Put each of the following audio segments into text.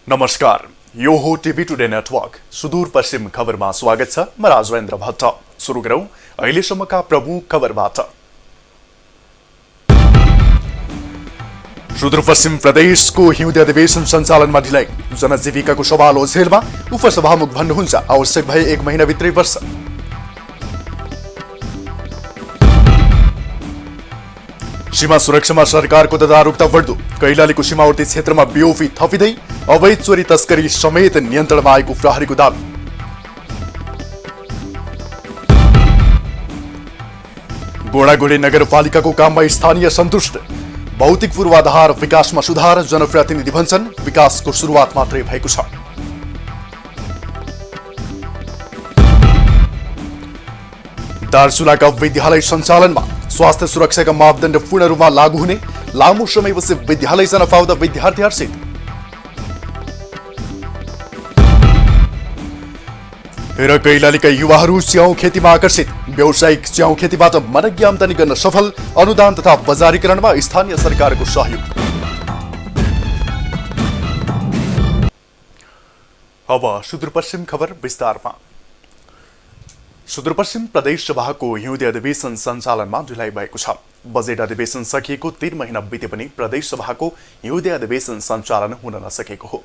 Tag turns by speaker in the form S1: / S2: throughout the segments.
S1: नमस्कार, यो हो टिभी टुडे नेटवर्क सुदूरपश्चिम खबरमा स्वागत छ। म राजवेन्द्र भट्ट। सुरु गरौं अहिलेसम्मका प्रमुख खबरबाट। सुदूरपश्चिम प्रदेशको हिउँदे अधिवेशन सञ्चालनमा ढिलाइ, जनजीविकाको सवाल ओझेलमा उपसभामुख भन्नुहुन्छ आवश्यक भए 1 महिनाभित्रै वर्ष। सीमा सुरक्षामा सरकारको तदारुकता बढ्दो, कैलालीको सीमावर्ती क्षेत्रमा बीओपी थपिँदै अवैध चोरी तस्करी समेत नियन्त्रणमा आएको प्रहरीको दावी। गोडागोडी नगरपालिकाको काममा स्थानीय सन्तुष्ट, भौतिक पूर्वाधार विकासमा सुधार, जनप्रतिनिधि भन्छन् विकासको सुरुवात मात्रै भएको छ। दार्चुलाका विद्यालय सञ्चालनमा स्वास्थ्य सुरक्षाका मापदण्ड पूर्ण रूपमा लागू हुने, लामो समयपछि विद्यालय जान पाउँदा विद्यार्थी हर्षित। र कैलालीका युवाहरू च्याउ खेतीमा आकर्षित, व्यावसायिक च्याउ खेतीबाट मनज्ञ आमदानी गर्न सफल, अनुदान तथा बजारीकरणमा स्थानीय सरकारको सहयोग। अब सुदूरपश्चिम खबर विस्तारमा। सुदूरपश्चिम प्रदेश सभाको हिउँदे अधिवेशन सञ्चालनमा ढिलाइ भएको छ। बजेट अधिवेशन सकिएको 3 महिना बिते पनि प्रदेश सभाको हिउँदे अधिवेशन सञ्चालन हुन नसकेको हो।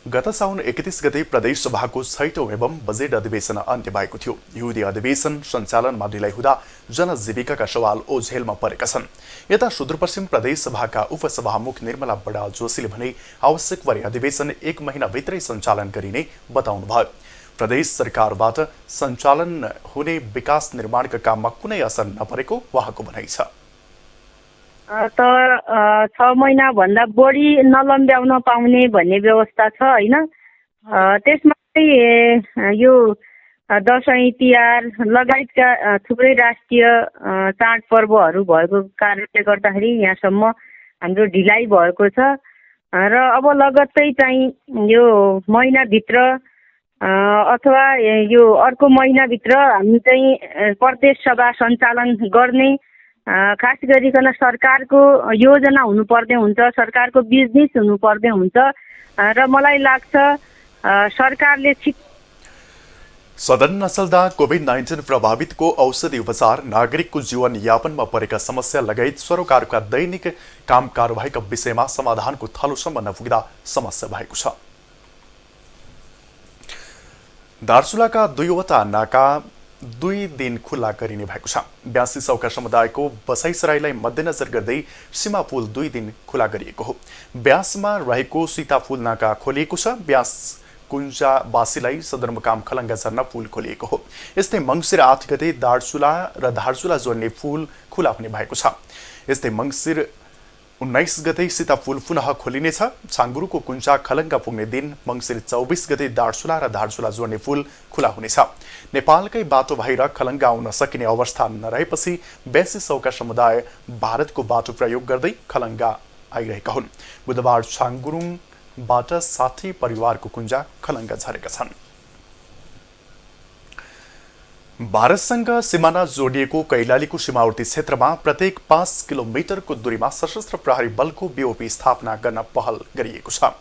S1: गत साउन 31 गते प्रदेश सभाको 6औं एवं बजेट अधिवेशन अन्त्य भएको थियो। हिउँदे अधिवेशन सञ्चालनमा ढिलाइ हुँदा जनजीविकाका सवाल ओझेलमा परेका छन्। यता सुदूरपश्चिम प्रदेश सभाका उपसभामुख निर्मला बडाल जोशीले भने आवश्यक परे अधिवेशन 1 महिनाभित्रै सञ्चालन गरिने बताउनुभयो। प्रदेश सरकारबाट सञ्चालन हुने विकास निर्माणका काममा कुनै असर नपरेको उहाँको भनाइ छ।
S2: 6 महिना भन्दा बढी नलम्ब्याउन पाउने भन्ने व्यवस्था छ हैन। त्यसमा चाहिँ यो दशैं तिहार लगायतका थुप्रै राष्ट्रिय चाडपर्वहरू भएको कारणले गर्दाखेरि यहाँसम्म हाम्रो ढिलाइ भएको छ र अब लगत्तै चाहिँ यो महिनाभित्र अथवा यो अर्को महिनाभित्र हामी चाहिँ प्रदेश सभा सञ्चालन गर्ने, खास गरिकन सरकारको योजना हुनुपर्ने हुन्छ, सरकारको बिजनेस हुनुपर्ने हुन्छ र मलाई लाग्छ सरकारले
S1: सदन नचल्दा कोभिड-19 प्रभावितको औषधि उपचार, नागरिकको जीवन यापनमा परेका समस्या लगायत सरोकारका दैनिक काम कारबाहीका विषयमा समाधानको थलोसम्म नपुग्दा समस्या भएको छ। दार्चुलाका 2वटा नाका 2 दिन खुल्ला गरिने भएको छ। ब्यासी सौका समुदायको बसाइसराईलाई मध्यनजर गर्दै सीमा पुल 2 दिन खुल्ला गरिएको हो। ब्यासमा रहेको सीतापुल नाका खोलिएको छ। ब्यास कुञ्जावासीलाई सदरमुकाम खलङ्गा झर्न पुल खोलिएको हो। यस्तै मङ्सिर 8 गते दार्चुला र धारचुला जोड्ने पुल खुला हुने भएको छ। यस्तै मङ्सिर 19 गते सीतापुल पुनः खोलिनेछ। छाङ्गुरुको कुञ्जा खलङ्गा पुग्ने दिन मङ्सिर 24 गते दार्चुला र धारचुला जोड्ने पुल खुला हुनेछ। नेपालकै बाटो भएर खलङ्गा आउन सकिने अवस्था नरहेपछि ब्यासी सौका समुदाय भारतको बाटो प्रयोग गर्दै खलङ्गा आइरहेका हुन्। बुधबार छाङ्गुरुङबाट 60 परिवारको कुञ्जा खलङ्गा झरेका छन्। भारतसँग सिमाना जोडिएको कैलालीको सीमावर्ती क्षेत्रमा प्रत्येक 5 किलोमिटरको दूरीमा सशस्त्र प्रहरी बलको बीओपी स्थापना गर्न पहल गरिएको छ।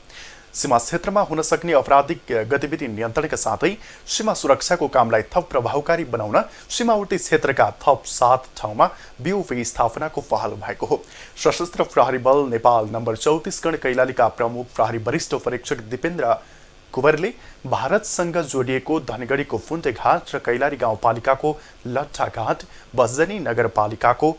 S1: सीमा क्षेत्रमा हुन सक्ने आपराधिक गतिविधि नियन्त्रणका साथै सीमा सुरक्षाको कामलाई थप प्रभावकारी बनाउन सीमावर्ती क्षेत्रका थप 7 ठाउँमा बीओपी स्थापनाको पहल भएको हो। सशस्त्र प्रहरी बल नेपाल नम्बर 34 गण कैलालीका प्रमुख प्रहरी वरिष्ठ परीक्षक दिपेन्द्र कुवरले भारतसँग जोडिएको धनगढीको फुन्टेघाट र कैलाली गाउँपालिकाको लट्ठाघाट, बस्जनी नगरपालिकाको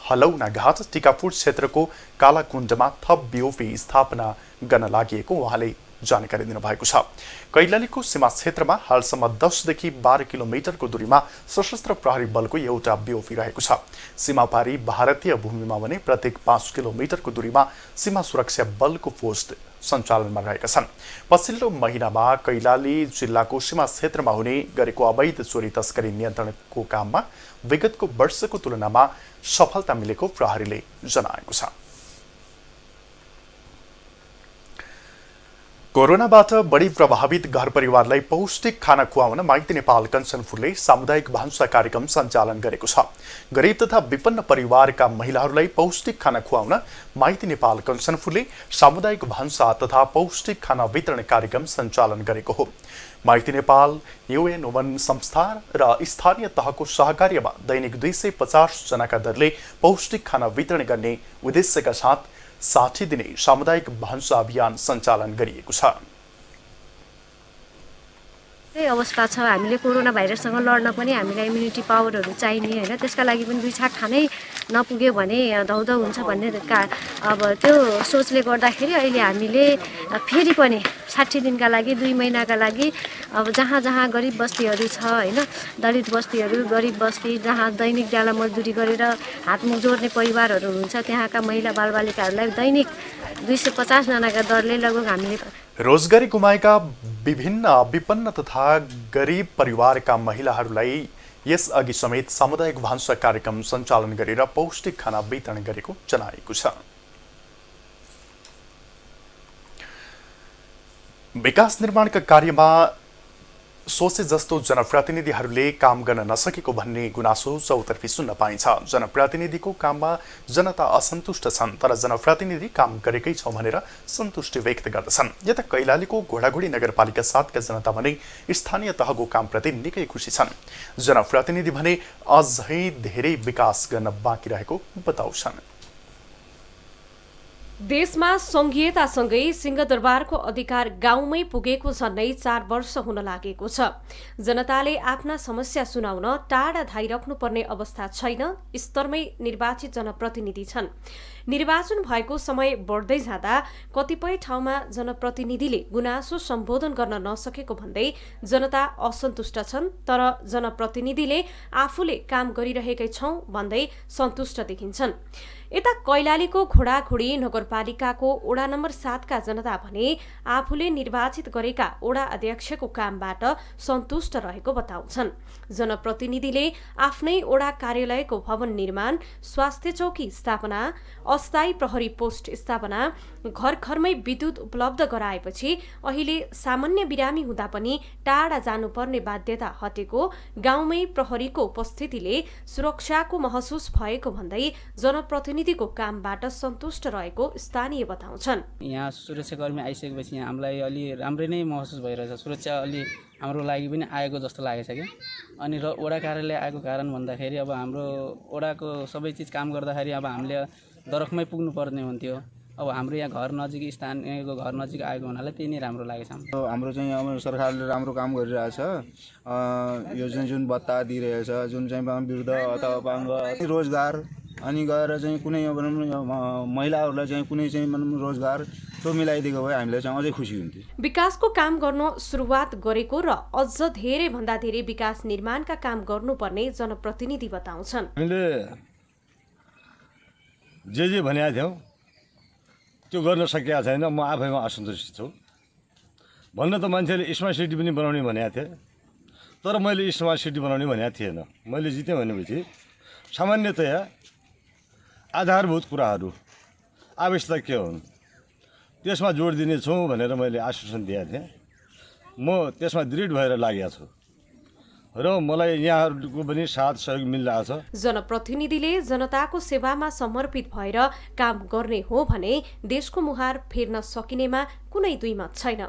S1: हलौना घाट, टिकापुर क्षेत्रको कालाकुण्डमा थप बीओपी स्थापना गर्न लागि उहाँले जानकारी दिनुभएको छ। कैलालीको सीमा क्षेत्रमा हालसम्म 10 देखि 12 किलोमिटरको दूरीमा सशस्त्र प्रहरी बलको एउटा बीओपी रहेको छ। सीमापारी भारतीय भूमिमा भने प्रत्येक 5 किलोमिटरको दूरीमा सीमा सुरक्षा बलको पोस्ट सञ्चालनमा रहेका छन्। पछिल्लो महिनामा कैलाली जिल्लाको सीमा क्षेत्रमा हुने गरेको अवैध चोरी तस्करी नियन्त्रणको काममा विगतको वर्षको तुलनामा सफलता मिलेको प्रहरीले जनाएको छ। कोरोनाबाट बढी प्रभावित घर परिवारलाई पौष्टिक खाना खुवाउन माइती नेपाल कञ्चनपुरले सामुदायिक भान्सा कार्यक्रम सञ्चालन गरेको छ। गरिब तथा विपन्न परिवारका महिलाहरूलाई पौष्टिक खाना खुवाउन माइती नेपाल कञ्चनपुरले सामुदायिक भान्सा तथा पौष्टिक खाना वितरण कार्यक्रम सञ्चालन गरेको हो। माइती नेपाल, UN ओवन संस्था र स्थानीय तहको सहकार्यमा दैनिक 250 जनाका दरले पौष्टिक खाना वितरण गर्ने उद्देश्यका साथ 60 दिने सामुदायिक भान्सा अभियान सञ्चालन गरिएको छ।
S3: अवस्था छ हामीले कोरोना भाइरससँग लड्न पनि हामीलाई इम्युनिटी पावरहरू चाहिने हैन, त्यसका लागि पनि दुई छाक खानै नपुग्यो भने धौधौ हुन्छ भन्ने अब त्यो सोचले गर्दाखेरि अहिले हामीले फेरि पनि 60 दिनका लागि 2 महिनाका लागि अब जहाँ जहाँ गरिब बस्तीहरू छ हैन, दलित बस्तीहरू, गरिब बस्ती जहाँ दैनिक ज्याला मजदुरी गरेर हातमुख जोड्ने परिवारहरू हुन्छ त्यहाँका महिला बालबालिकाहरूलाई दैनिक 250 जनाका दरले लगभग हामीले
S1: रोजगारी गुमाएका विभिन्न विपन्न तथा गरिब परिवारका महिलाहरूलाई यसअघि समेत सामुदायिक भान्सा कार्यक्रम सञ्चालन गरेर पौष्टिक खाना वितरण गरेको जनाएको छ। विकास निर्माणका कार्यमा सोचे जस्तो जनप्रतिनिधिहरूले काम गर्न नसकेको भन्ने गुनासो चौतर्फी सुन्न पाइन्छ। जनप्रतिनिधिको काममा जनता असन्तुष्ट छन्, तर जनप्रतिनिधि काम गरेकै छौँ भनेर सन्तुष्टि व्यक्त गर्दछन्। यता कैलालीको घोडाघोडी नगरपालिका 7 का जनता भने स्थानीय तहको कामप्रति निकै खुसी छन्। जनप्रतिनिधि भने अझै धेरै विकास गर्न बाँकी रहेको बताउँछन्।
S4: देशमा संघीयतासँगै सिंहदरबारको अधिकार गाउँमै पुगेको झन्डै 4 वर्ष हुन लागेको छ। जनताले आफ्ना समस्या सुनाउन टाढा धाइराख्नुपर्ने अवस्था छैन। स्तरमै निर्वाचित जनप्रतिनिधि छन्। निर्वाचन भएको समय बढ्दै जाँदा कतिपय ठाउँमा जनप्रतिनिधिले गुनासो सम्बोधन गर्न नसकेको भन्दै जनता असन्तुष्ट छन्, तर जनप्रतिनिधिले आफूले काम गरिरहेकै छौं भन्दै सन्तुष्ट देखिन्छन्। यता कैलालीको घोडाघोडी नगरपालिकाको वडा नम्बर 7 का जनता भने आफूले निर्वाचित गरेका वडा अध्यक्षको कामबाट सन्तुष्ट रहेको बताउँछन्। जनप्रतिनिधिले आफ्नै वडा कार्यालयको भवन निर्माण, स्वास्थ्य चौकी स्थापना, अस्थायी प्रहरी पोस्ट स्थापना, घर घरमै विद्युत उपलब्ध गराएपछि अहिले सामान्य बिरामी हुँदा पनि टाढा जानुपर्ने बाध्यता हटेको, गाउँमै प्रहरीको उपस्थितिले सुरक्षाको महसुस भएको भन्दै जनप्रतिनिधिको कामबाट सन्तुष्ट रहेको स्थानीय बताउँछन्।
S5: यहाँ सुरक्षाकर्मी आइसकेपछि यहाँ हामीलाई अलि राम्रै नै महसुस भइरहेछ। सुरक्षा अलि हाम्रो लागि पनि आएको जस्तो लागेछ क्या। अनि र वडा कार्यालय आएको कारण भन्दाखेरि अब हाम्रो वडाको सबै चिज काम गर्दाखेरि अब हामीले दरखमै पुग्नु पर्ने हुन्थ्यो। अब हाम्रो यहाँ घर नजिक, स्थानीयको घर नजिक आएको हुनाले त्यही नै राम्रो लागेछ।
S6: हाम्रो चाहिँ अब सरकारले राम्रो काम गरिरहेछ। यो जुन भत्ता दिइरहेछ, जुन चाहिँ वृद्ध अथवा अपाङ्ग रोजगार, अनि गएर चाहिँ कुनै महिलाहरूलाई चाहिँ कुनै चाहिँ रोजगार त्यो मिलाइदिएको भए हामीलाई चाहिँ अझै खुसी हुन्थ्यो।
S4: विकासको काम गर्न सुरुवात गरेको र अझ धेरै भन्दा धेरै विकास निर्माणका काम गर्नुपर्ने जनप्रतिनिधि बताउँछन्।
S7: हामीले जे भनेका थियौँ त्यो गर्न सकेका छैन। म आफैमा असन्तुष्ट छु। भन्न त मान्छेले स्मार्ट सिटी पनि बनाउने भनेको थिएँ, तर मैले स्मार्ट सिटी बनाउने भनेको थिएन। मैले जितेँ भनेपछि सामान्यतया आधारभूत कुराहरू आवश्यक के हुन् त्यसमा जोड दिनेछु भनेर मैले आश्वासन दिएको थिएँ। म त्यसमा दृढ भएर लागेको छु र मलाई यहाँहरूको पनि साथ सहयोग मिलिरहेको छ।
S4: जनप्रतिनिधिले जनताको सेवामा समर्पित भएर काम गर्ने हो भने देशको मुहार फेर्न सकिनेमा कुनै दुई मत छैन।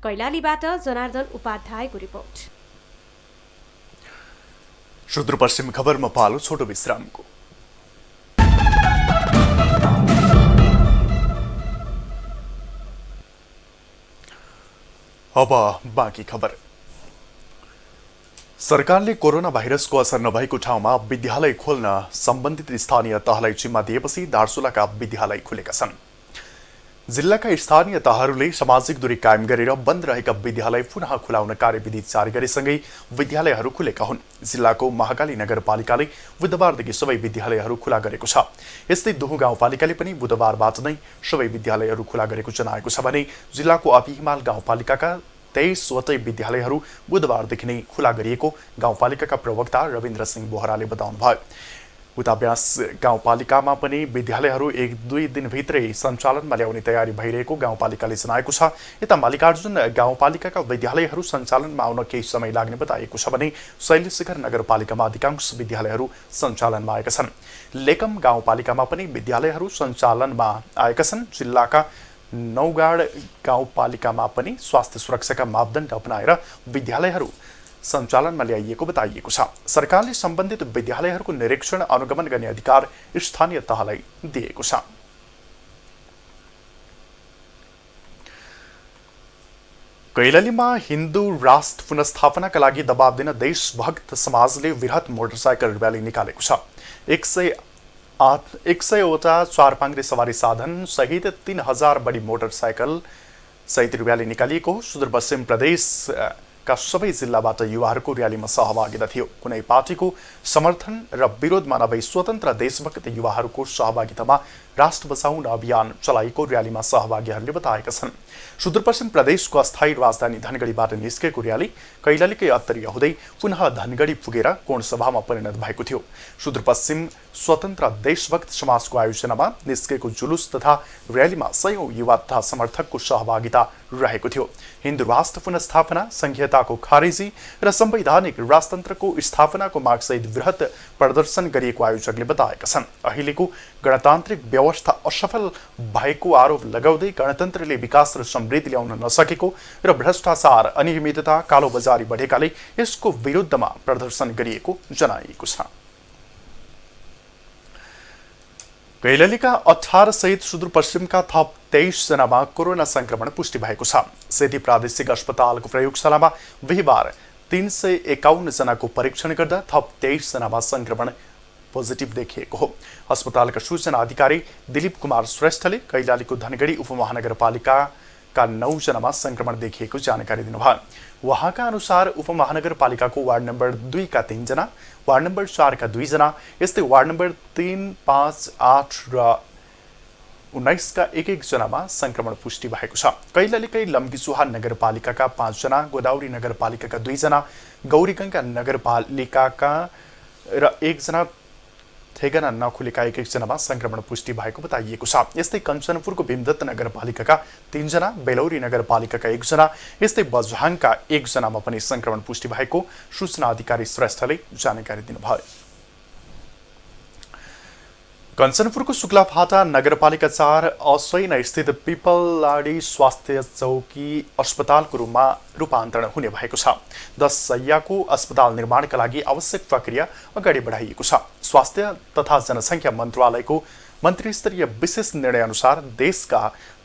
S4: कैलालीबाट जनार्दन उपाध्यायको रिपोर्ट।
S1: सुदूरपश्चिम खबरमा पालो छोटो विश्रामको। अब बाँकी खबर। सरकारले कोरोना भाइरसको असर नभएको ठाउँमा विद्यालय खोल्न सम्बन्धित स्थानीय तहलाई जिम्मा दिएपछि दार्चुलाका विद्यालय खुलेका छन्। जिल्लाका स्थानीय तहहरूले सामाजिक दूरी कायम गरेर बन्द रहेका विद्यालय पुनः खुलाउन कार्यविधि जारी गरेसँगै विद्यालयहरू खुलेका हुन्। जिल्लाको महाकाली नगरपालिकाले बुधबारदेखि सबै विद्यालयहरू खुला गरेको छ। यस्तै दुहु गाउँपालिकाले पनि बुधबारबाट नै सबै विद्यालयहरू खुला गरेको जनाएको छ भने जिल्लाको अभिहिमाल गाउँपालिकाका 23 वटै विद्यालयहरू बुधबारदेखि नै खुला गरिएको गाउँपालिकाका प्रवक्ता रविन्द्र सिंह बोहराले बताउनुभयो। उता ब्यास गाउँपालिकामा पनि विद्यालयहरू 1-2 दिनभित्रै सञ्चालनमा ल्याउने तयारी भइरहेको गाउँपालिकाले जनाएको छ। यता मल्लिकार्जुन गाउँपालिकाका विद्यालयहरू सञ्चालनमा आउन केही समय लाग्ने बताइएको छ भने शैलशिखर नगरपालिकामा अधिकांश विद्यालयहरू सञ्चालनमा आएका छन्। लेकम गाउँपालिकामा पनि विद्यालयहरू सञ्चालनमा आएका छन्। जिल्लाका नौगाड गाउँपालिकामा पनि स्वास्थ्य सुरक्षाका मापदण्ड अपनाएर विद्यालयहरू सञ्चालनमा ल्याइएको बताइएको छ। सरकारले सम्बन्धित विद्यालयहरूको निरीक्षण अनुगमन गर्ने अधिकार स्थानीय तहलाई दिएको छ। कैलालीमा हिन्दू राष्ट्र पुनर्स्थापनाका लागि दबाब दिन देशभक्त समाजले वृहत मोटरसाइकल र्याली निकालेको छ। 100वटा चारपाङ्ग्रे सवारी साधन सहित 3000 बढी मोटरसाइकल सहित र्याली निकालिएको हो। सुदूरपश्चिम प्रदेशका सबै जिल्लाबाट युवाहरूको र्यालीमा सहभागिता थियो। कुनै पार्टीको समर्थन र विरोधमा नभई स्वतन्त्र देशभक्त युवाहरूको सहभागितामा राष्ट्र बचाउन अभियान चलाएको र्यालीमा सहभागीहरूले बताएका छन्। सुदूरपश्चिम प्रदेशको अस्थायी राजधानी धनगढीबाट निस्केको र्याली कैलालीकै अत्तरिया हुँदै पुनः धनगढी पुगेर कोणसभामा परिणत भएको थियो। सुदूरपश्चिम स्वतन्त्र देशभक्त समाजको आयोजनामा निस्केको जुलुस तथा र्यालीमा सयौं युवा तथा समर्थकको सहभागिता रहेको थियो। हिन्दू राष्ट्र पुनर्स्थापना, संघीयताको खारेजी र संवैधानिक राजतन्त्रको स्थापनाको मागसहित वृहत प्रदर्शन गरिएको आयोजकले बताएका छन्। अहिलेको गणतान्त्रिक व्यवस्था असफल भएको आरोप लगाउँदै गणतन्त्रले विकास र समृद्धि ल्याउन नसकेको र भ्रष्टाचार, अनियमितता, कालोबजारी बढेकाले यसको विरुद्धमा प्रदर्शन गरिएको जनाइएको छ। कैलालीका 18 सहित सुदूरपश्चिमका थप 23 जनामा कोरोना संक्रमण पुष्टि भएको छ। सेती प्रादेशिक अस्पतालको प्रयोगशालामा बिहीबार 351 जनाको परीक्षण गर्दा थप 23 जनामा संक्रमण पोजिटिभ देखिएको हो। अस्पतालका सूचना अधिकारी दिलीप कुमार श्रेष्ठले कैलालीको धनगढी उपमहानगरपालिकाका 9 जनामा संक्रमण देखिएको जानकारी दिनुभयो। उहाँका अनुसार उपमहानगरपालिकाको वार्ड नम्बर 2 का 3 जना, वार्ड नम्बर 4 का 2 जना, यस्तै वार्ड नम्बर 3, 5, 8 र 19 का 1-1 जनामा संक्रमण पुष्टि भएको छ। कैलालीकै लम्कीचुहा नगरपालिकाका 5 जना, गोदावरी नगरपालिकाका 2 जना, गौरीगङ्गा नगरपालिकाका र 1 जना, ठेगाना नखुलेका 1-1 जनामा संक्रमण पुष्टि भएको बताइएको छ। यस्तै कञ्चनपुरको भीमदत्त नगरपालिकाका 3 जना, बेलौरी नगरपालिकाका 1 जना, यस्तै बझाङका 1 जनामा पनि संक्रमण पुष्टि भएको सूचना अधिकारी श्रेष्ठले जानकारी दिनुभयो। कञ्चनपुरको शुक्लाफाटा नगरपालिका 4 असैना स्थित पिपलाडी स्वास्थ्य चौकी अस्पतालको रूपमा रूपान्तरण हुने भएको छ। 10 शय्याको अस्पताल निर्माणका लागि आवश्यक प्रक्रिया अगाडि बढाइएको छ। स्वास्थ्य तथा जनसङ्ख्या मन्त्रालयको मन्त्रीस्तरीय विशेष निर्णय अनुसार देशका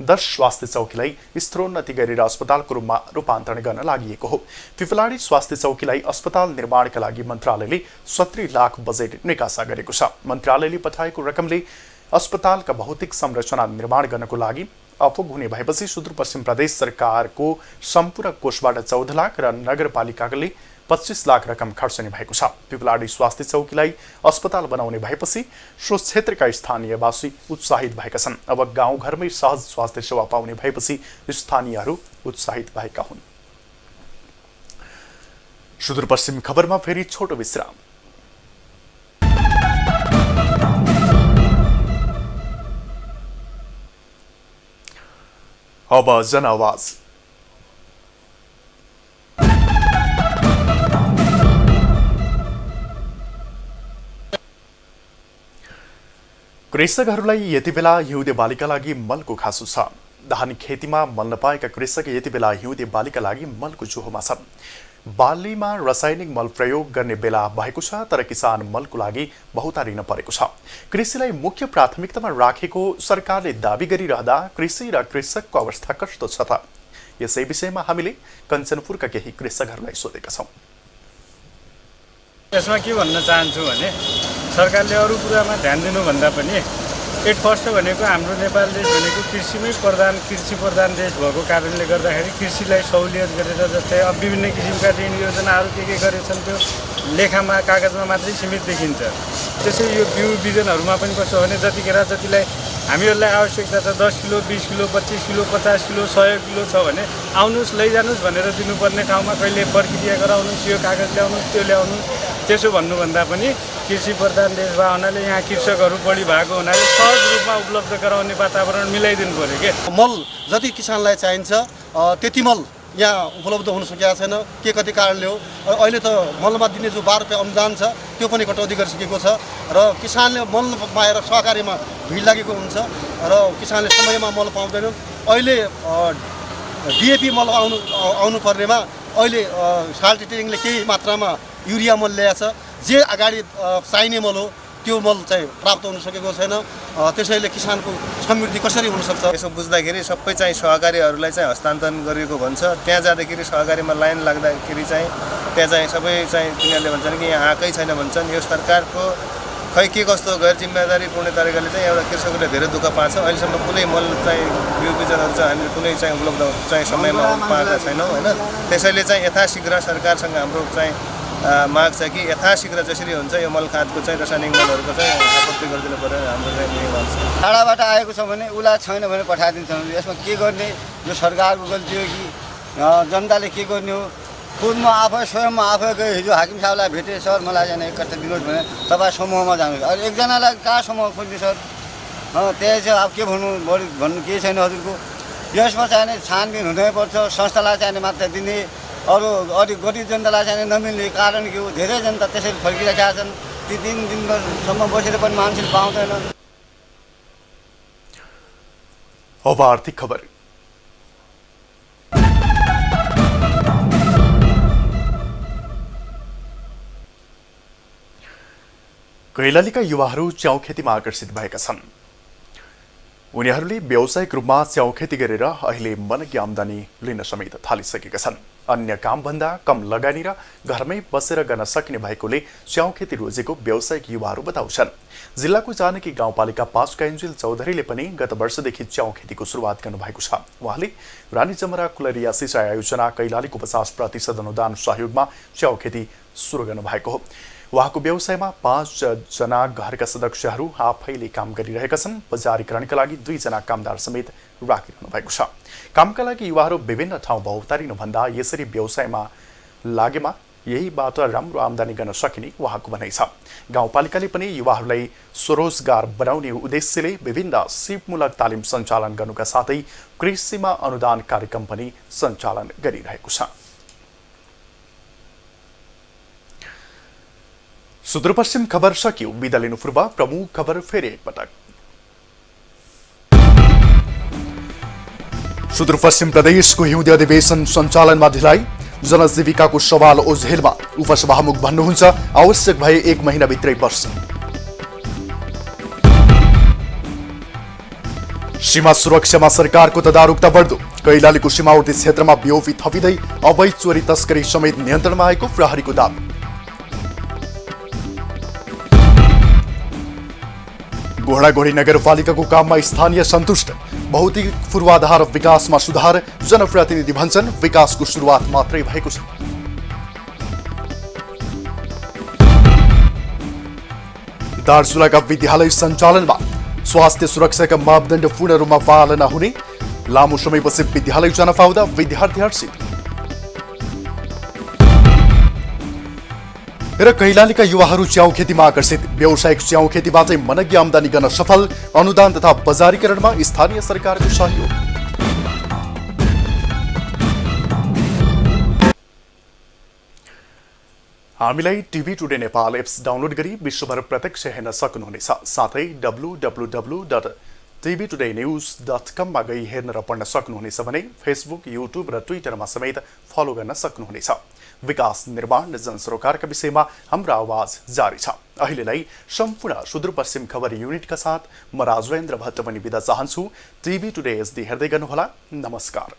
S1: 10 स्वास्थ्य चौकीलाई स्तरोन्नति गरेर अस्पतालको रूपमा रूपान्तरण गर्न लागि हो। पिपलाडी स्वास्थ्य चौकीलाई अस्पताल निर्माणका लागि मन्त्रालयले 17 लाख बजेट निकासा गरेको छ। मन्त्रालयले पठाएको रकमले अस्पतालका भौतिक संरचना निर्माण गर्नको लागि अपुग हुने भएपछि सुदूरपश्चिम प्रदेश सरकारको सम्पूर्ण कोषबाट 14 लाख र नगरपालिकाले 25 लाख रकम खर्चने भएको छ। पिपलाडी स्वास्थ्य चौकीलाई अस्पताल बनाउने भएपछि सो क्षेत्रका स्थानीयवासी उत्साहित भएका छन्। अब गाउँघरमै सहज स्वास्थ्य सेवा पाउने भएपछि स्थानीयहरू उत्साहित भएका हुन्। सुदूरपश्चिम खबरमा फेरि छोटो विश्राम। अब जनआवाज। कृषकहरूलाई यति बेला हिउँदे बालीका लागि मलको खाँचो छ। धान खेतीमा मल नपाएका कृषक यति बेला हिउँदे बालीका लागि मलको जोहोमा छन्। बालीमा रासायनिक मल प्रयोग गर्ने बेला भएको छ, तर किसान मलको लागि बहुतारिन परेको छ। कृषिलाई मुख्य प्राथमिकतामा राखेको सरकारले दाबी गरिरहँदा कृषि र कृषकको अवस्था कस्तो छ त? यसै विषयमा हामीले कञ्चनपुरका केही कृषकहरूलाई सोधेका छौँ।
S8: यसमा के भन्न चाहन्छु भने सरकारले अरू कुरामा ध्यान दिनुभन्दा पनि एट फर्स्ट भनेको हाम्रो नेपाल देश भनेको कृषि प्रधान देश भएको कारणले गर्दाखेरि कृषिलाई सहुलियत गरेर जस्तै अब विभिन्न किसिमका ऋण योजनाहरू के गरेछन् त्यो लेखामा कागजमा मात्रै सीमित देखिन्छ। त्यसै यो बिउ बिजनहरूमा पनि कस्तो भने जतिखेर जतिलाई हामीहरूलाई आवश्यकता छ 10 kilo 20 kilo 25 kilo 50 kilo 100 kilo छ भने आउनुहोस् लैजानुहोस् भनेर दिनुपर्ने ठाउँमा कहिले प्रक्रिया गराउनुहोस् यो कागज ल्याउनुहोस् त्यो ल्याउनुहोस् त्यसो भन्नुभन्दा पनि कृषि प्रधान देश भए हुनाले यहाँ कृषकहरू बढी भएको हुनाले सहज रूपमा उपलब्ध गराउने वातावरण मिलाइदिनु पऱ्यो के
S9: मल जति किसानलाई चाहिन्छ त्यति मल यहाँ उपलब्ध हुन सकेको छैन के कति कारणले हो अहिले त मलमा दिने जो 12 रुपियाँ अनुदान छ त्यो पनि कटौती गरिसकेको छ र किसानले मल पाएर सहकारीमा भिड लागेको हुन्छ र किसानले समयमा मल पाउँदैनन् अहिले डिएपी मल आउनु पर्नेमा अहिले साल्टिटिङले केही मात्रामा युरिया मल ल्याएछ जे अगाडि चाहिने मल हो त्यो मल चाहिँ प्राप्त हुन सकेको छैन त्यसैले किसानको समृद्धि कसरी हुन सक्छ
S10: यसो बुझ्दाखेरि सबै चाहिँ सहकारीहरूलाई चाहिँ हस्तान्तरण गरिएको भन्छ त्यहाँ जाँदाखेरि सहकारीमा लाइन लाग्दाखेरि चाहिँ त्यहाँ चाहिँ सबै चाहिँ तिनीहरूले भन्छन् कि यहाँ आएकै छैन भन्छन् यो सरकारको खै के कस्तो गैर जिम्मेदारीपूर्ण तरिकाले चाहिँ एउटा कृषकले धेरै दुःख पाएको छ अहिलेसम्म कुनै मल चाहिँ बिउ बिजनहरू चाहिँ हामीले कुनै चाहिँ उपलब्ध चाहिँ समयमा पाएका छैनौँ होइन त्यसैले चाहिँ यथाशीघ्र सरकारसँग हाम्रो चाहिँ माग छ कि यथाशीघ्र जसरी हुन्छ यो मल खादको चाहिँ रासायनिक मलहरूको चाहिँ आपूर्ति गरिदिनु पर्यो हाम्रो चाहिँ माग छ
S11: टाढाबाट आएको छ भने उसलाई छैन भने पठाइदिन्छौँ यसमा के गर्ने यो सरकारको गल्ती हो कि जनताले के गर्ने हो खुद म आफै स्वयं म आफै गएँ हिजो हाकिम साहबलाई भेटेँ सर मलाई चाहिँ एक कट्टा दिनुहोस् भने तपाईँ समूहमा जानुहोस् अरू एकजनालाई कहाँ समूह खोज्ने सर त्यही चाहिँ अब के भन्नु केही छैन हजुरको यसमा चाहिने छानबिन हुनैपर्छ संस्थालाई चाहिने मात्र दिने अरू गरिब जनतालाई चाहिँ नमिल्ने कारण के हो धेरै जनता त्यसरी फर्किरहेका छन् ती 3 दिनसम्म बसेर पनि मान्छेले पाउँदैन
S1: अब आर्थिक खबर कैलालीका युवाहरू च्याउ खेतीमा आकर्षित भएका छन् उनीहरूले व्यावसायिक रूपमा च्याउ खेती गरेर अहिले मनकी आम्दानी लिन समेत थालिसकेका छन् अन्य कामभन्दा कम लगानी र घरमै बसेर गर्न सकिने भएकोले च्याउ खेती रोजेको व्यावसायिक युवाहरू बताउँछन् जिल्लाको जानकी गाउँपालिका 5 का इन्जिल चौधरीले पनि गत वर्षदेखि च्याउ खेतीको सुरुवात गर्नुभएको छ उहाँले रानी जमरा कुलरिया सिँचाइ आयोजना कैलालीको 50% अनुदान सहयोगमा च्याउ खेती सुरु गर्नुभएको हो उहाँको व्यवसायमा 5 जना घरका सदस्यहरू आफैले काम गरिरहेका छन् बजारीकरणका लागि 2 जना कामदार समेत राखिरहनु भएको छ कामका लागि युवाहरू विभिन्न ठाउँ भौतारिनु भन्दा यसरी व्यवसायमा लागेमा यहीबाट राम्रो आम्दानी गर्न सकिने उहाँको भनाइ छ गाउँपालिकाले पनि युवाहरूलाई स्वरोजगार बनाउने उद्देश्यले विभिन्न सिपमूलक तालिम सञ्चालन गर्नुका साथै कृषिमा अनुदान कार्यक्रम पनि सञ्चालन गरिरहेको छ सुदूरपश्चिम खबर सकियो बिदा लिनु पूर्व प्रमुख खबर फेरि एकपटक सुदूरपश्चिम प्रदेशको हिउँदे अधिवेशन सञ्चालनमा ढिलाइ जनजीविकाको सवाल ओझेलमा उपसभामुख भन्नुहुन्छ आवश्यक भए 1 महिनाभित्रै वर्ष सीमा सुरक्षामा सरकारको तदारुकता बढ्दो कैलालीको सीमावर्ती क्षेत्रमा बिओपी थपिँदै अवैध चोरी तस्करी समेत नियन्त्रणमा आएको प्रहरीको दावी घोडाघोडी नगरपालिकाको काममा स्थानीय सन्तुष्ट भौतिक पूर्वाधार विकासमा सुधार जनप्रतिनिधि भन्छन् विकासको सुरुवात मात्रै भएको छ दार्चुलाका विद्यालय सञ्चालनमा स्वास्थ्य सुरक्षाका मापदण्ड पूर्ण रूपमा पालना हुने लामो समयपछि विद्यालय जान पाउँदा विद्यार्थी हर्षित र कैलालीका युवाहरू च्याउ खेतीमा आकर्षित व्यावसायिक च्याउ खेतीबाटै मनकी आम्दानी गर्न सफल अनुदान तथा बजारीकरणमा स्थानीय सरकारको सहयोग हामीलाई TV today Nepal apps download गरी विश्वभर प्रत्यक्ष हेर्न सक्नुहुनेछ साथै www.tvtoday.news.com मा गई हेर्न र पढ्न सक्नुहुनेछ भने फेसबुक युट्युब र ट्विटरमा समेत फलो गर्न सक्नुहुनेछ विकास निर्माण जनसरोकारका विषयमा हाम्रो आवाज जारी छ अहिलेलाई सम्पूर्ण सुदूरपश्चिम खबर युनिटका साथ म राजेन्द्र भट्ट पनि बिदा चाहन्छु टिभी टुडे एसडी हेर्दै गर्नुहोला नमस्कार